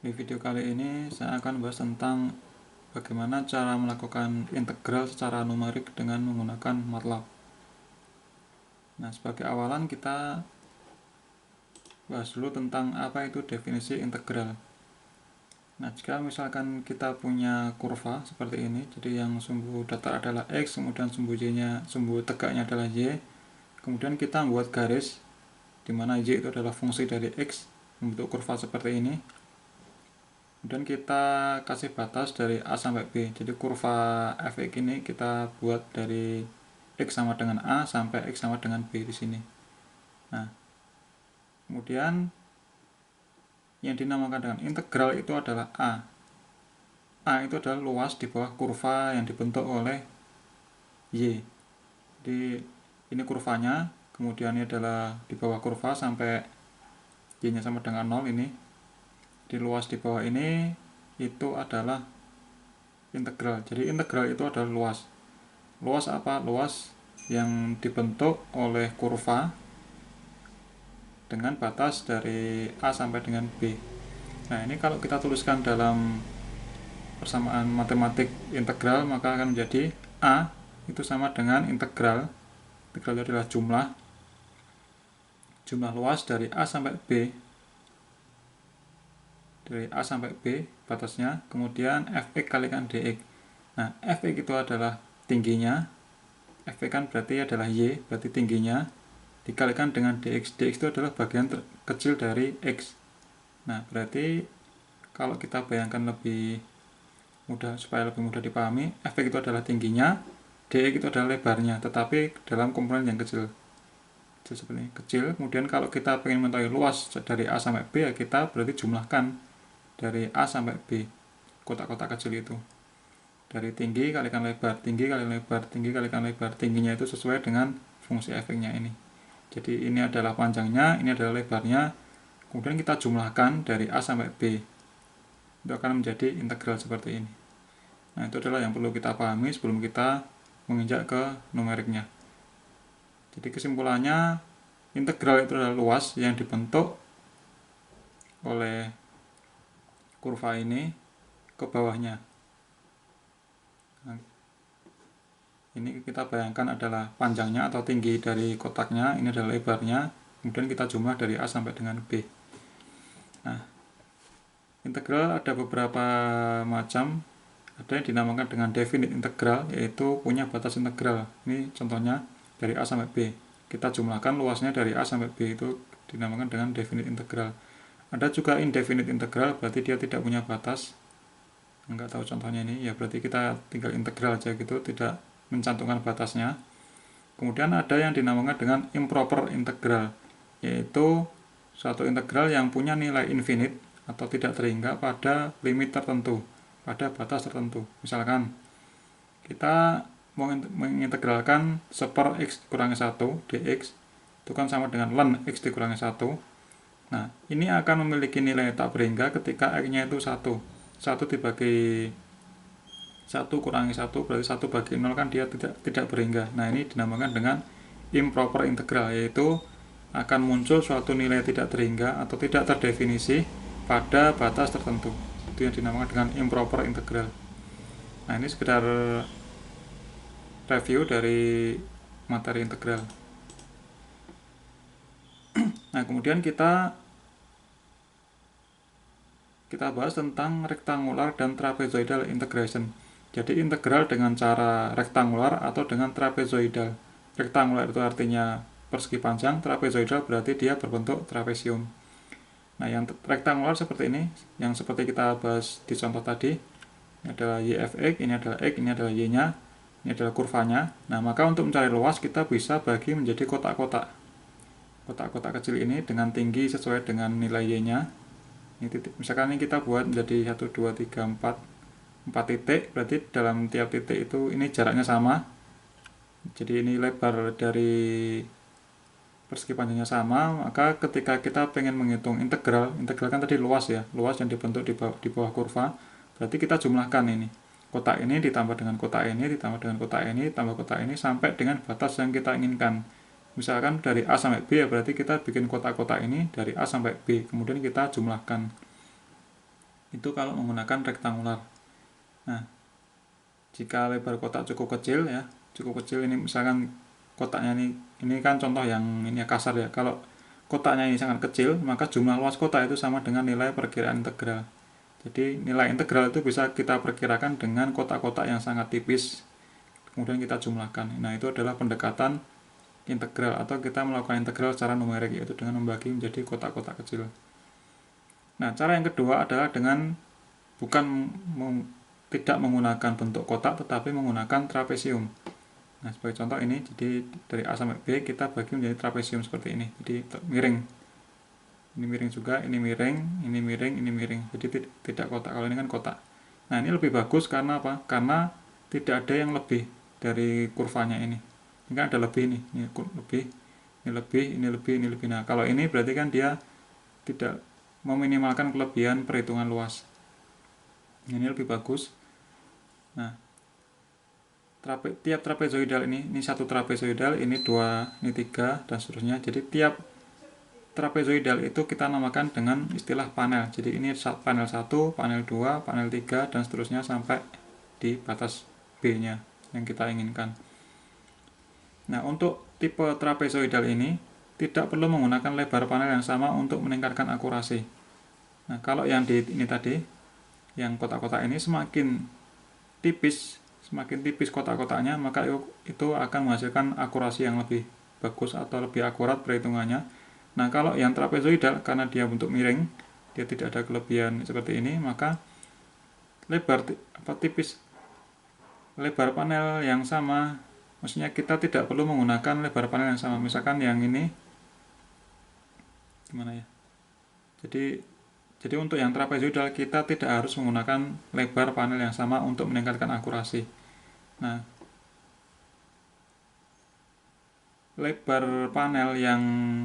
Di video kali ini saya akan bahas tentang bagaimana cara melakukan integral secara numerik dengan menggunakan MATLAB. Nah, sebagai awalan kita bahas dulu tentang apa itu definisi integral. Nah, jika misalkan kita punya kurva seperti ini, jadi yang sumbu datar adalah X, kemudian sumbu tegaknya adalah Y, kemudian kita membuat garis di mana Y itu adalah fungsi dari X, membentuk kurva seperti ini. Kemudian kita kasih batas dari A sampai B. Jadi kurva fx ini kita buat dari X sama dengan A sampai X sama dengan B di sini. Nah, kemudian yang dinamakan dengan integral itu adalah A. A itu adalah luas di bawah kurva yang dibentuk oleh Y. Jadi ini kurvanya, kemudian ini adalah di bawah kurva sampai Y-nya sama dengan 0 ini. Di luas di bawah ini itu adalah integral. Jadi integral itu adalah luas. Luas apa? Luas yang dibentuk oleh kurva dengan batas dari A sampai dengan B. Nah, ini kalau kita tuliskan dalam persamaan matematik integral, maka akan menjadi A itu sama dengan integral. Integral itu adalah jumlah luas dari A sampai B. Dari A sampai B batasnya, kemudian fx kalikan dx. Nah, fx itu adalah tingginya, fx kan berarti adalah y, berarti tingginya, dikalikan dengan dx. Dx itu adalah bagian kecil dari x. Nah, berarti kalau kita bayangkan lebih mudah, supaya lebih mudah dipahami, fx itu adalah tingginya, dx itu adalah lebarnya, tetapi dalam komponen yang kecil. Seperti ini, kecil. Kemudian kalau kita ingin mengetahui luas dari A sampai B, ya kita berarti jumlahkan dari A sampai B, kotak-kotak kecil itu. Dari tinggi kalikan lebar, tinggi kali lebar, tinggi kalikan lebar. Tingginya itu sesuai dengan fungsi fx-nya ini. Jadi ini adalah panjangnya, ini adalah lebarnya. Kemudian kita jumlahkan dari A sampai B. Itu akan menjadi integral seperti ini. Nah, itu adalah yang perlu kita pahami sebelum kita menginjak ke numeriknya. Jadi kesimpulannya, integral itu adalah luas yang dibentuk oleh kurva ini ke bawahnya. Nah, ini kita bayangkan adalah panjangnya atau tinggi dari kotaknya, ini adalah lebarnya, kemudian kita jumlah dari A sampai dengan B. Nah, integral ada beberapa macam. Ada yang dinamakan dengan definite integral, yaitu punya batas integral. Ini contohnya dari A sampai B. Kita jumlahkan luasnya dari A sampai B, itu dinamakan dengan definite integral. Ada juga indefinite integral, berarti dia tidak punya batas. Enggak tahu contohnya ini, ya berarti kita tinggal integral aja gitu, tidak mencantumkan batasnya. Kemudian ada yang dinamakan dengan improper integral, yaitu suatu integral yang punya nilai infinite atau tidak terhingga pada limit tertentu, pada batas tertentu. Misalkan kita mau mengintegralkan 1 x kurangi 1 dx, itu kan sama dengan ln x dikurangi 1. Nah, ini akan memiliki nilai tak berhingga ketika x-nya itu 1. 1 dibagi 1 kurangi 1 berarti 1 bagi 0 kan dia tidak berhingga. Nah, ini dinamakan dengan improper integral, yaitu akan muncul suatu nilai tidak terhingga atau tidak terdefinisi pada batas tertentu. Itu yang dinamakan dengan improper integral. Nah, ini sekedar review dari materi integral. Nah, kemudian kita bahas tentang rektangular dan trapezoidal integration. Jadi integral dengan cara rektangular atau dengan trapezoidal. Rektangular itu artinya persegi panjang, trapezoidal berarti dia berbentuk trapesium. Nah, yang rektangular seperti ini, yang seperti kita bahas di contoh tadi, ini adalah y(fx), ini adalah x, ini adalah y-nya, ini adalah kurvanya. Nah, maka untuk mencari luas kita bisa bagi menjadi kotak-kotak. Kotak-kotak kecil ini dengan tinggi sesuai dengan nilai y-nya. Ini titik. Misalkan ini kita buat menjadi 1, 2, 3, 4 titik, berarti dalam tiap titik itu ini jaraknya sama. Jadi ini lebar dari persegi panjangnya sama, maka ketika kita pengen menghitung integral kan tadi luas ya, luas yang dibentuk di bawah kurva, berarti kita jumlahkan ini. Kotak ini ditambah dengan kotak ini, ditambah dengan kotak ini, ditambah kotak ini, sampai dengan batas yang kita inginkan. Misalkan dari A sampai B, ya berarti kita bikin kotak-kotak ini dari A sampai B, kemudian kita jumlahkan. Itu kalau menggunakan rektangular. Nah, jika lebar kotak cukup kecil ya, cukup kecil, ini misalkan kotaknya ini kan contoh yang ini kasar ya. Kalau kotaknya ini sangat kecil, maka jumlah luas kotak itu sama dengan nilai perkiraan integral. Jadi nilai integral itu bisa kita perkirakan dengan kotak-kotak yang sangat tipis, kemudian kita jumlahkan. Nah, itu adalah pendekatan integral, atau kita melakukan integral secara numerik, yaitu dengan membagi menjadi kotak-kotak kecil. Nah, cara yang kedua adalah dengan tidak menggunakan bentuk kotak, tetapi menggunakan trapesium. Nah, sebagai contoh ini, jadi dari A sampai B kita bagi menjadi trapesium seperti ini. Jadi miring. Ini miring juga, ini miring, ini miring, ini miring. Jadi tidak kotak. Kalau ini kan kotak. Nah, ini lebih bagus karena apa? Karena tidak ada yang lebih dari kurvanya ini. Ini kan ada lebih nih, ini lebih, ini lebih, ini lebih, ini lebih. Nah, kalau ini berarti kan dia tidak meminimalkan kelebihan perhitungan luas. Ini lebih bagus. Nah, tiap trapezoidal ini satu trapezoidal, ini 2, ini 3, dan seterusnya. Jadi tiap trapezoidal itu kita namakan dengan istilah panel. Jadi ini panel 1, panel 2, panel 3, dan seterusnya sampai di batas B-nya yang kita inginkan. Nah, untuk tipe trapezoidal ini tidak perlu menggunakan lebar panel yang sama untuk meningkatkan akurasi. Nah, kalau yang ini tadi, yang kotak-kotak ini semakin tipis kotak-kotaknya, maka itu akan menghasilkan akurasi yang lebih bagus atau lebih akurat perhitungannya. Nah, kalau yang trapezoidal, karena dia bentuk miring, dia tidak ada kelebihan seperti ini, maka lebar panel yang sama, maksudnya kita tidak perlu menggunakan lebar panel yang sama. Misalkan yang ini gimana ya, jadi untuk yang trapezoidal kita tidak harus menggunakan lebar panel yang sama untuk meningkatkan akurasi. Nah, lebar panel yang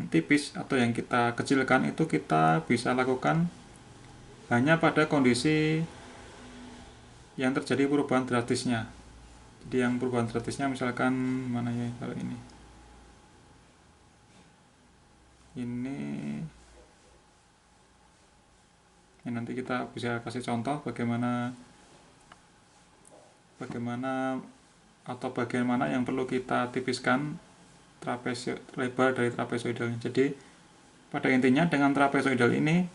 tipis atau yang kita kecilkan itu kita bisa lakukan hanya pada kondisi yang terjadi perubahan drastisnya. Jadi yang perubahan drastisnya misalkan mana ya, kalau ini nanti kita bisa kasih contoh bagaimana atau bagian mana yang perlu kita tipiskan lebar dari trapezoidalnya. Jadi pada intinya dengan trapezoidal ini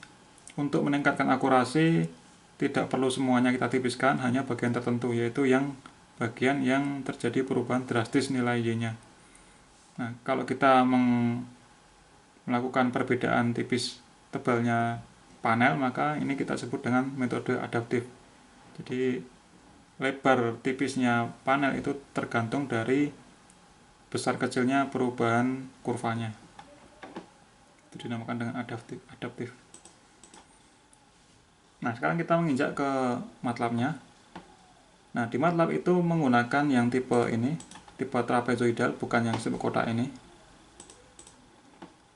untuk meningkatkan akurasi tidak perlu semuanya kita tipiskan, hanya bagian tertentu, yaitu yang bagian yang terjadi perubahan drastis nilai Y-nya. Nah, kalau kita melakukan perbedaan tipis tebalnya panel, maka ini kita sebut dengan metode adaptif. Jadi lebar tipisnya panel itu tergantung dari besar kecilnya perubahan kurvanya. Itu dinamakan dengan adaptif. Nah, sekarang kita menginjak ke MATLAB-nya. Nah, di MATLAB itu menggunakan yang tipe ini, tipe trapezoidal, bukan yang kotak ini.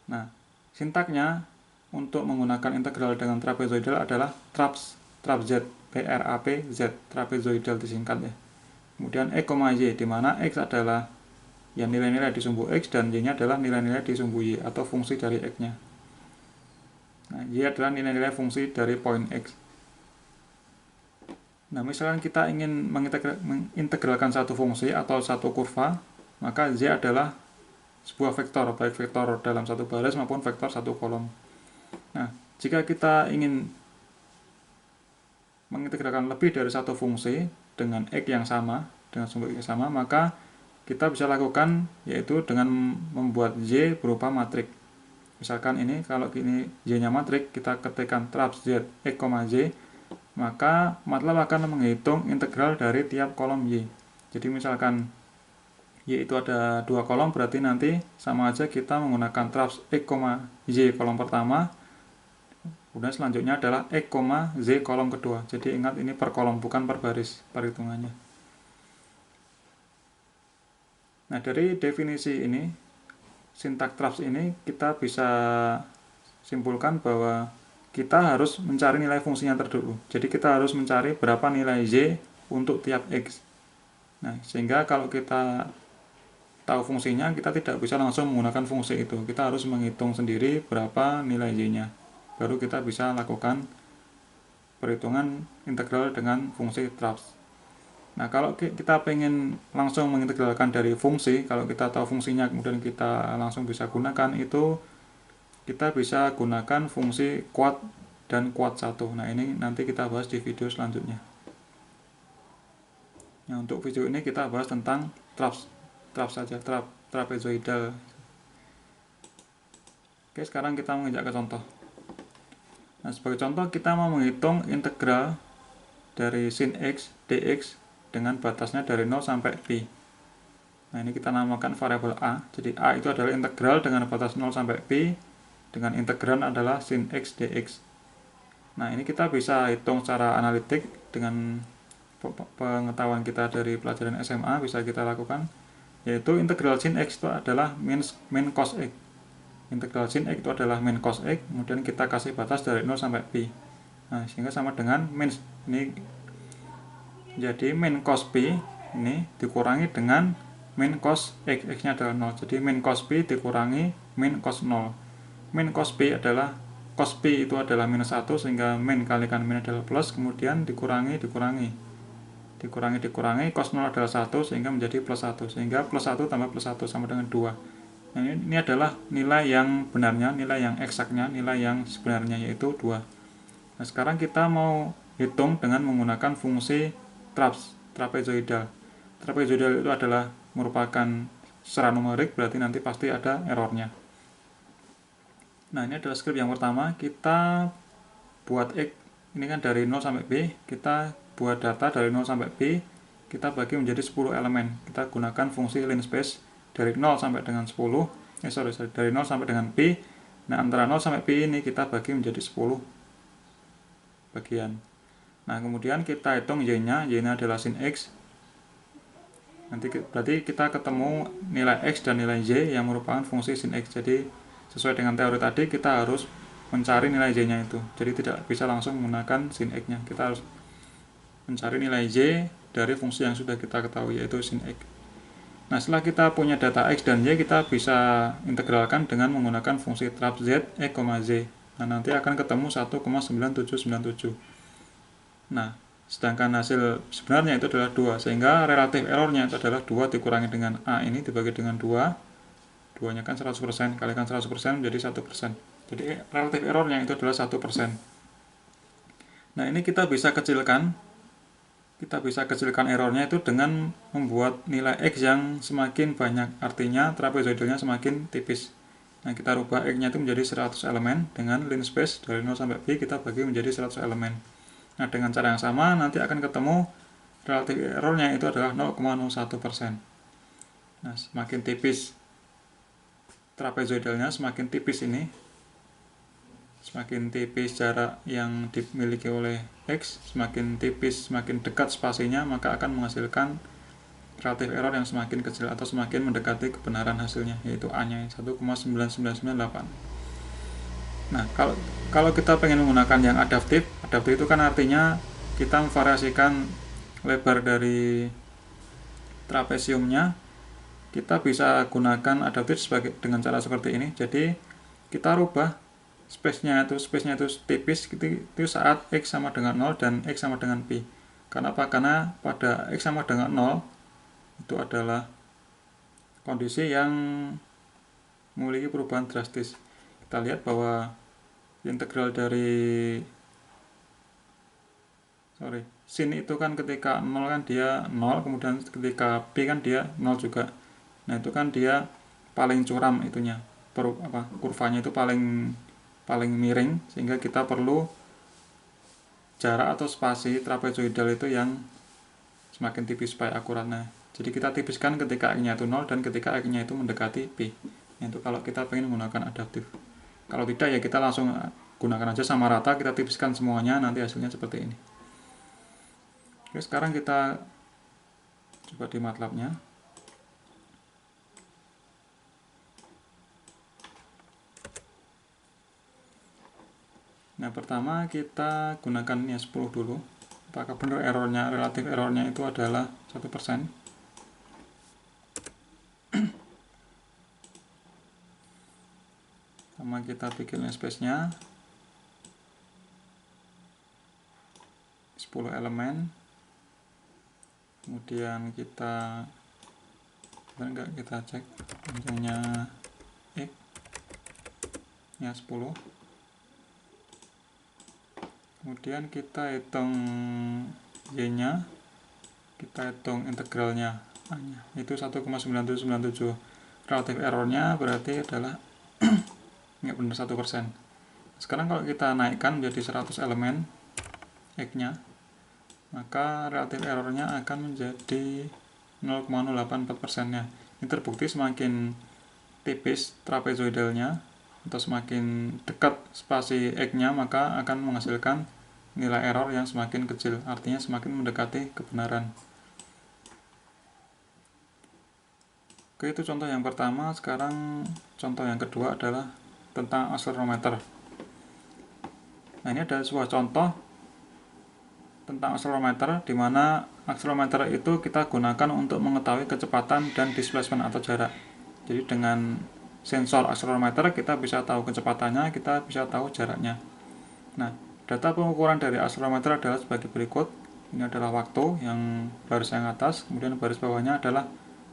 Nah, sintaknya untuk menggunakan integral dengan trapezoidal adalah trapz, TRAPZ, trapezoidal disingkat ya. Kemudian X, Y, di mana X adalah ya nilai-nilai di sumbu X dan Y-nya adalah nilai-nilai di sumbu Y atau fungsi dari X-nya. Nah, Y adalah nilai-nilai fungsi dari poin X. Nah, misalkan kita ingin mengintegralkan satu fungsi atau satu kurva, maka Z adalah sebuah vektor, baik vektor dalam satu baris maupun vektor satu kolom. Nah, jika kita ingin mengintegralkan lebih dari satu fungsi dengan X yang sama, dengan sumbu X yang sama, maka kita bisa lakukan yaitu dengan membuat Y berupa matrik. Misalkan ini, kalau ini Y-nya matrik, kita ketikkan trapz Z X, Y, maka MATLAB akan menghitung integral dari tiap kolom Y. Jadi misalkan Y itu ada 2 kolom, berarti nanti sama aja kita menggunakan trapz X, Y kolom pertama, kemudian selanjutnya adalah X, Z kolom kedua. Jadi ingat ini per kolom, bukan per baris perhitungannya. Nah, dari definisi ini, sintak trapz ini, kita bisa simpulkan bahwa kita harus mencari nilai fungsinya terdulu. Jadi kita harus mencari berapa nilai Y untuk tiap X. Nah, sehingga kalau kita tahu fungsinya, kita tidak bisa langsung menggunakan fungsi itu. Kita harus menghitung sendiri berapa nilai Y-nya. Baru kita bisa lakukan perhitungan integral dengan fungsi traps. Nah, kalau kita pengen langsung mengintegralkan dari fungsi, kalau kita tahu fungsinya kemudian kita langsung bisa gunakan, itu kita bisa gunakan fungsi quad dan quad 1. Nah, ini nanti kita bahas di video selanjutnya. Nah, untuk video ini kita bahas tentang traps saja, trapezoidal. Oke, sekarang kita menginjak ke contoh. Nah, sebagai contoh kita mau menghitung integral dari sin x dx dengan batasnya dari 0 sampai pi. Nah, ini kita namakan variabel a. Jadi a itu adalah integral dengan batas 0 sampai pi, dengan integran adalah sin x dx. Nah, ini kita bisa hitung secara analitik dengan pengetahuan kita dari pelajaran SMA, bisa kita lakukan, yaitu integral sin x itu adalah min cos x. Integral sin x itu adalah min cos x, kemudian kita kasih batas dari 0 sampai pi. Nah, sehingga sama dengan min ini, jadi min cos pi ini dikurangi dengan min cos x, x nya adalah 0. Jadi min cos pi dikurangi min cos 0. Min cos pi adalah, cos pi itu adalah minus 1, sehingga min kalikan min adalah plus, kemudian dikurangi, cos 0 adalah 1, sehingga menjadi plus 1, sehingga plus 1 tambah plus 1 sama dengan 2. Nah, ini adalah nilai yang benarnya, nilai yang eksaknya, nilai yang sebenarnya, yaitu 2. Nah, sekarang kita mau hitung dengan menggunakan fungsi trapezoidal. Trapezoidal itu adalah merupakan secara numerik, berarti nanti pasti ada errornya. Nah, ini adalah script yang pertama. Kita buat x, ini kan dari 0 sampai p, kita buat data dari 0 sampai p, kita bagi menjadi 10 elemen. Kita gunakan fungsi linspace dari 0 sampai dengan 10, dari 0 sampai dengan p. Nah, antara 0 sampai p ini kita bagi menjadi 10 bagian. Nah, kemudian kita hitung y-nya adalah sin x. Nanti berarti kita ketemu nilai x dan nilai y yang merupakan fungsi sin x. Jadi sesuai dengan teori tadi, kita harus mencari nilai y-nya itu. Jadi tidak bisa langsung menggunakan sin x-nya. Kita harus mencari nilai y dari fungsi yang sudah kita ketahui, yaitu sin x. Nah, setelah kita punya data x dan y, kita bisa integralkan dengan menggunakan fungsi trap z, x, z. Nah, nanti akan ketemu 1,9797. Nah, sedangkan hasil sebenarnya itu adalah 2, sehingga relatif errornya itu adalah 2 dikurangi dengan A ini dibagi dengan 2. 2-nya kan 100%, kalikan 100% menjadi 1%. Jadi relatif errornya itu adalah 1%. Nah, ini kita bisa kecilkan errornya itu dengan membuat nilai x yang semakin banyak, artinya trapezoidalnya semakin tipis. Nah, kita rubah x-nya itu menjadi 100 elemen dengan linspace dari 0 sampai pi, kita bagi menjadi 100 elemen. Nah, dengan cara yang sama nanti akan ketemu relatif errornya itu adalah 0,01%. Nah, semakin tipis trapezoidalnya, semakin tipis ini, semakin tipis jarak yang dimiliki oleh x, semakin tipis, semakin dekat spasinya, maka akan menghasilkan relatif error yang semakin kecil atau semakin mendekati kebenaran hasilnya, yaitu A-nya 1,9998. Nah, kalau kita pengen menggunakan yang adaptif itu kan artinya kita memvariasikan lebar dari trapesiumnya. Kita bisa gunakan adaptif dengan cara seperti ini. Jadi kita rubah space-nya itu tipis itu saat x sama dengan 0 dan x sama dengan pi. Kenapa? Karena pada x sama dengan 0 itu adalah kondisi yang memiliki perubahan drastis. Kita lihat bahwa integral dari sin itu kan ketika 0 kan dia 0, kemudian ketika p kan dia 0 juga. Nah, itu kan dia paling curam itunya, kurvanya itu paling miring, sehingga kita perlu jarak atau spasi trapezoidal itu yang semakin tipis supaya akurat. Nah, jadi kita tipiskan ketika x-nya itu 0 dan ketika x-nya itu mendekati p. Itu kalau kita pengen menggunakan adaptif. Kalau tidak, ya kita langsung gunakan aja sama rata, kita tipiskan semuanya, nanti hasilnya seperti ini. Oke, sekarang kita coba di MATLAB-nya. Nah, pertama kita gunakan yang 10 dulu. Apakah benar errornya, relatif errornya itu adalah 1%. Sama kita bikin space-nya. 10 elemen, kemudian kita cek panjangnya X nya 10, kemudian kita hitung Y nya, kita hitung integralnya A nya, itu 1,9797. Relatif errornya berarti adalah nggak benar 1%. Sekarang kalau kita naikkan menjadi 100 elemen X nya, maka relatif errornya akan menjadi 0,084% nya. Ini terbukti semakin tipis trapezoidalnya atau semakin dekat spasi X nya, maka akan menghasilkan nilai error yang semakin kecil, artinya semakin mendekati kebenaran. Oke, itu contoh yang pertama. Sekarang contoh yang kedua adalah tentang akselerometer. Nah, ini ada sebuah contoh tentang akselerometer, di mana akselerometer itu kita gunakan untuk mengetahui kecepatan dan displacement atau jarak. Jadi dengan sensor akselerometer kita bisa tahu kecepatannya, kita bisa tahu jaraknya. Nah, data pengukuran dari akselerometer adalah sebagai berikut. Ini adalah waktu yang baris yang atas, kemudian baris bawahnya adalah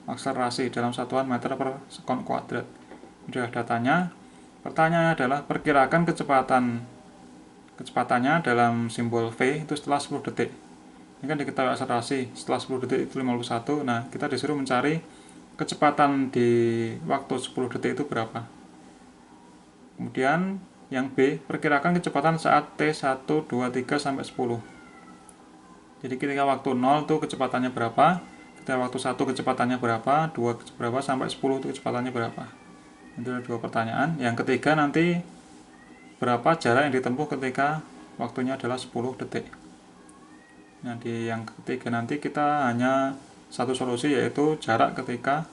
akselerasi dalam satuan meter per sekon kuadrat. Ini adalah datanya. Pertanyaannya adalah perkirakan kecepatannya dalam simbol V itu setelah 10 detik. Ini kan diketahui akselerasi setelah 10 detik itu 51. Nah, kita disuruh mencari kecepatan di waktu 10 detik itu berapa. Kemudian yang B, perkirakan kecepatan saat T1, 2, 3 sampai 10. Jadi ketika waktu 0 itu kecepatannya berapa, ketika waktu 1 kecepatannya berapa, 2 berapa, sampai 10 itu kecepatannya berapa. Itu ada dua pertanyaan. Yang ketiga nanti, berapa jarak yang ditempuh ketika waktunya adalah 10 detik. Nah, di yang ketiga nanti kita hanya satu solusi, yaitu jarak ketika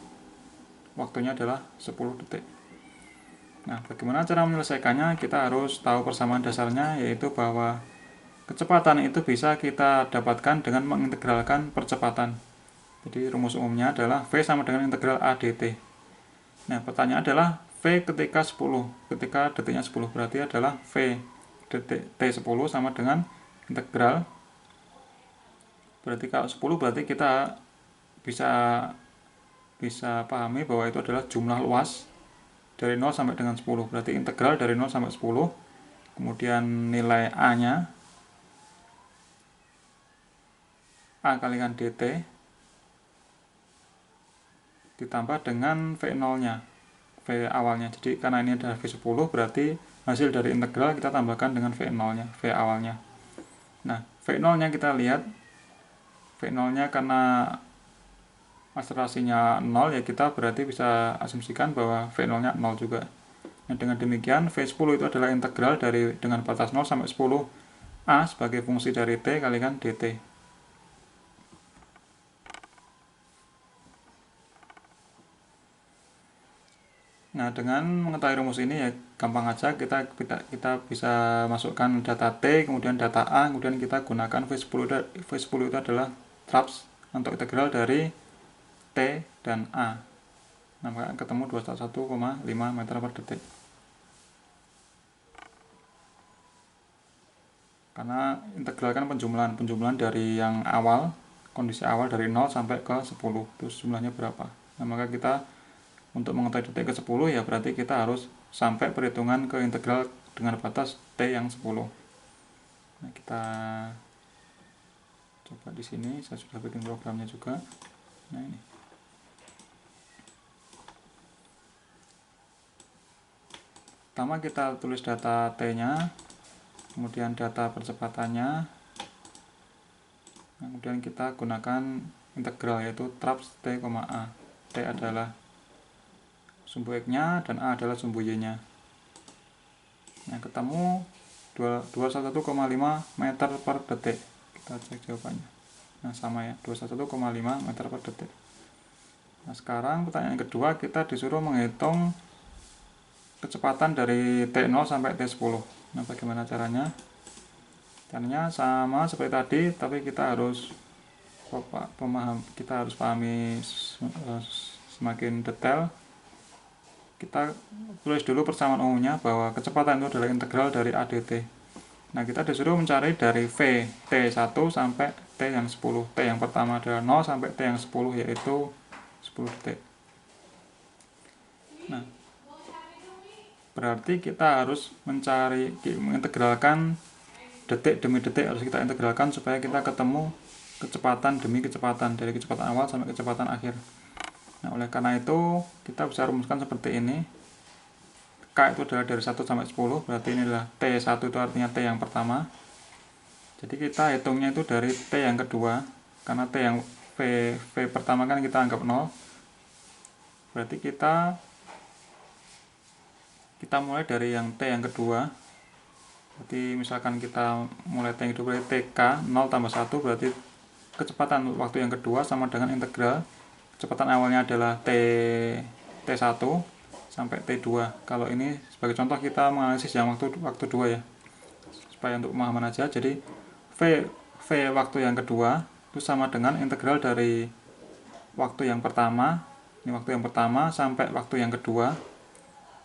waktunya adalah 10 detik. Nah, bagaimana cara menyelesaikannya? Kita harus tahu persamaan dasarnya, yaitu bahwa kecepatan itu bisa kita dapatkan dengan mengintegralkan percepatan. Jadi rumus umumnya adalah V sama dengan integral A dt. Nah, pertanyaan adalah V ketika 10, ketika detiknya 10, berarti adalah V detik T10 sama dengan integral. Berarti kalau 10 berarti kita bisa pahami bahwa itu adalah jumlah luas dari 0 sampai dengan 10. Berarti integral dari 0 sampai 10. Kemudian nilai A-nya, A kalikan dt, ditambah dengan V0-nya, V awalnya. Jadi karena ini adalah V10, berarti hasil dari integral kita tambahkan dengan V0-nya, V awalnya. Nah, V0-nya kita lihat, V0-nya karena akselerasinya 0, ya kita berarti bisa asumsikan bahwa V0-nya 0 juga. Nah, dengan demikian V10 itu adalah integral dari dengan batas 0 sampai 10 A sebagai fungsi dari T kalikan dt. Nah, dengan mengetahui rumus ini ya gampang aja, kita bisa masukkan data T, kemudian data A, kemudian kita gunakan V10 itu adalah traps untuk integral dari T dan A. Nah, maka ketemu 21,5 meter per detik. Karena integral kan penjumlahan dari yang awal, kondisi awal dari 0 sampai ke 10, terus jumlahnya berapa. Nah, maka kita untuk mengetahui detik ke 10 ya berarti kita harus sampai perhitungan ke integral dengan batas T yang 10. Nah, kita coba di sini, saya sudah bikin programnya juga. Nah, ini. Pertama kita tulis data T-nya, kemudian data percepatannya. Nah, kemudian kita gunakan integral, yaitu traps T, A. T adalah sumbu X-nya dan A adalah sumbu Y-nya. Nah, ketemu 21,5 meter per detik. Kita cek jawabannya. Nah, sama ya, 21,5 meter per detik. Nah, sekarang pertanyaan kedua, kita disuruh menghitung kecepatan dari T0 sampai T10. Nah, bagaimana caranya? Caranya sama seperti tadi, tapi kita harus pahami semakin detail. Kita tulis dulu persamaan umumnya bahwa kecepatan itu adalah integral dari A dt. Nah, kita disuruh mencari dari V T1 sampai T yang 10. T yang pertama adalah 0 sampai T yang 10, yaitu 10 detik. Nah, berarti kita harus mengintegralkan detik demi detik, harus kita integralkan supaya kita ketemu kecepatan demi kecepatan, dari kecepatan awal sampai kecepatan akhir. Nah, oleh karena itu kita bisa rumuskan seperti ini. K itu adalah dari 1 sampai 10, berarti ini adalah T1 itu artinya T yang pertama. Jadi kita hitungnya itu dari T yang kedua, karena T yang V pertama kan kita anggap 0. Berarti kita mulai dari yang T yang kedua. Berarti misalkan kita mulai T yang kedua, berarti TK 0 tambah 1, berarti kecepatan waktu yang kedua sama dengan integral kecepatan awalnya adalah T1 sampai T2. Kalau ini sebagai contoh kita menganalisis yang waktu 2 ya, supaya untuk pemahaman aja. Jadi V waktu yang kedua itu sama dengan integral dari waktu yang pertama, ini waktu yang pertama sampai waktu yang kedua,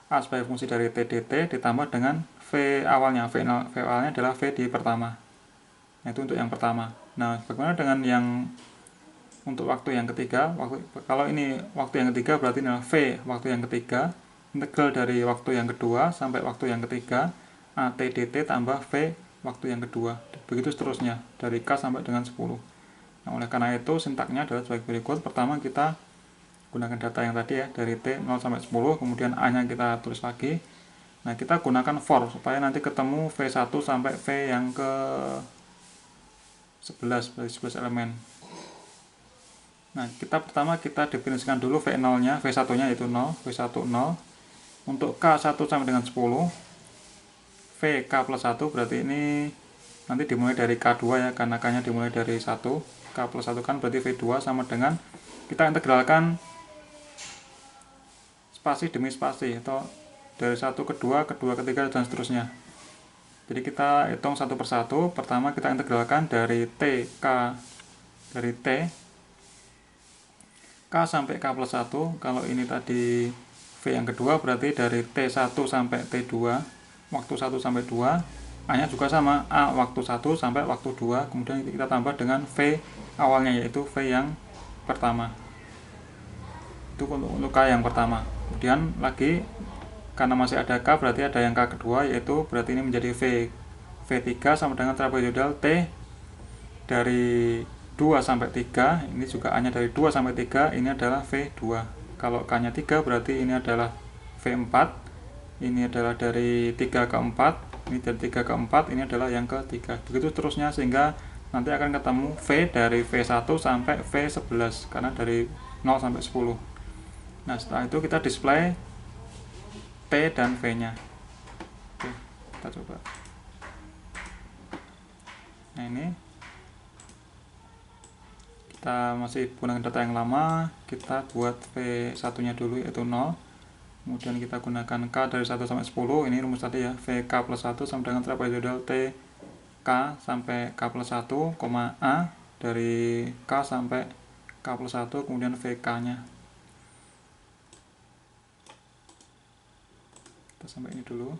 A sebagai fungsi dari T dt ditambah dengan V awalnya. V awalnya adalah V di pertama. Nah, itu untuk yang pertama. Nah, bagaimana dengan yang untuk waktu yang ketiga? Kalau ini waktu yang ketiga berarti adalah V waktu yang ketiga, integral dari waktu yang kedua sampai waktu yang ketiga, A T dt tambah V waktu yang kedua. Begitu seterusnya, dari K sampai dengan 10. Nah, oleh karena itu sintaknya adalah sebagai berikut. Pertama kita gunakan data yang tadi ya, dari T 0 sampai 10, kemudian A-nya kita tulis lagi. Nah, kita gunakan for supaya nanti ketemu V1 sampai V yang ke 11, berarti 11 elemen. Nah, pertama kita definisikan dulu V0-nya, V1-nya yaitu 0, V1 0. Untuk K1 sampai dengan 10, VK plus 1 berarti ini nanti dimulai dari K2 ya, karena K-nya dimulai dari 1. K plus 1 kan berarti V2 sama dengan kita integralkan spasi demi spasi, atau dari 1 ke 2, kedua, ketiga, dan seterusnya. Jadi kita hitung satu persatu. Pertama kita integralkan dari T, K, dari T K sampai K plus 1. Kalau ini tadi V yang kedua berarti dari T1 sampai T2, waktu 1 sampai 2. A nya juga sama, A waktu 1 sampai waktu 2. Kemudian kita tambah dengan V awalnya, yaitu V yang pertama. Itu untuk K yang pertama. Kemudian lagi karena masih ada K, berarti ada yang K kedua, yaitu berarti ini menjadi V3 sama dengan trapezoidal T dari 2 sampai 3. Ini juga A nya dari 2 sampai 3, ini adalah V2. Kalau K nya 3 berarti ini adalah V4. Ini adalah dari 3 ke 4, ini dari 3 ke 4, ini adalah yang ketiga. Begitu terusnya sehingga nanti akan ketemu V dari V1 sampai V11, karena dari 0 sampai 10. Nah, setelah itu kita display T dan V-nya. Oke, kita coba. Nah, ini kita masih gunakan data yang lama. Kita buat V1-nya dulu, yaitu 0. Kemudian kita gunakan K dari 1 sampai 10. Ini rumus tadi ya, VK plus 1 sama dengan trapezoidal T K sampai K plus 1, A dari K sampai K plus 1, kemudian VK-nya. Kita sampai ini dulu.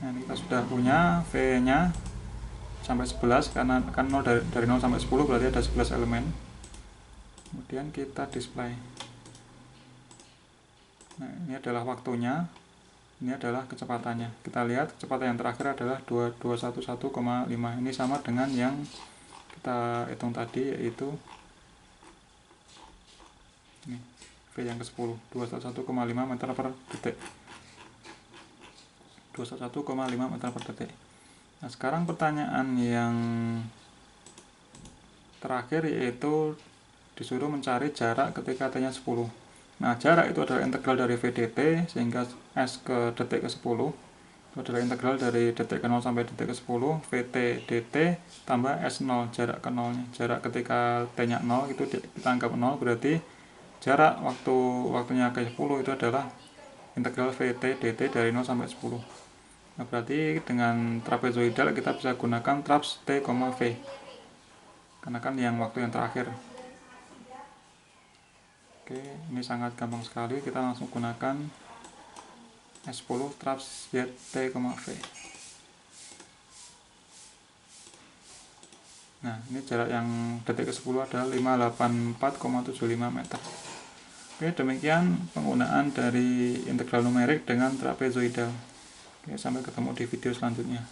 Nah, ini kita sudah punya V-nya sampai 11, karena kan 0 dari 0 sampai 10 berarti ada 11 elemen. Kemudian kita display. Nah, ini adalah waktunya, ini adalah kecepatannya. Kita lihat kecepatan yang terakhir adalah 211,5. Ini sama dengan yang kita hitung tadi, yaitu ini V yang ke-10, 211,5 meter per detik. 211,5 meter per detik. Nah, sekarang pertanyaan yang terakhir yaitu disuruh mencari jarak ketika T-nya 10. Nah, jarak itu adalah integral dari V dt, sehingga S ke detik ke 10 itu adalah integral dari detik ke 0 sampai detik ke 10, Vt dt tambah S0, jarak ke 0-nya. Jarak ketika T-nya 0 itu kita anggap 0, berarti jarak waktunya ke 10 itu adalah integral Vt dt dari 0 sampai 10. Nah, berarti dengan trapezoidal kita bisa gunakan traps T, V, karena kan yang waktu yang terakhir. Oke, ini sangat gampang sekali, kita langsung gunakan S10 traps Z T, V. Nah, ini jarak yang detik ke-10 adalah 584,75 meter. Oke, demikian penggunaan dari integral numerik dengan trapezoidal. Oke, sampai ketemu di video selanjutnya.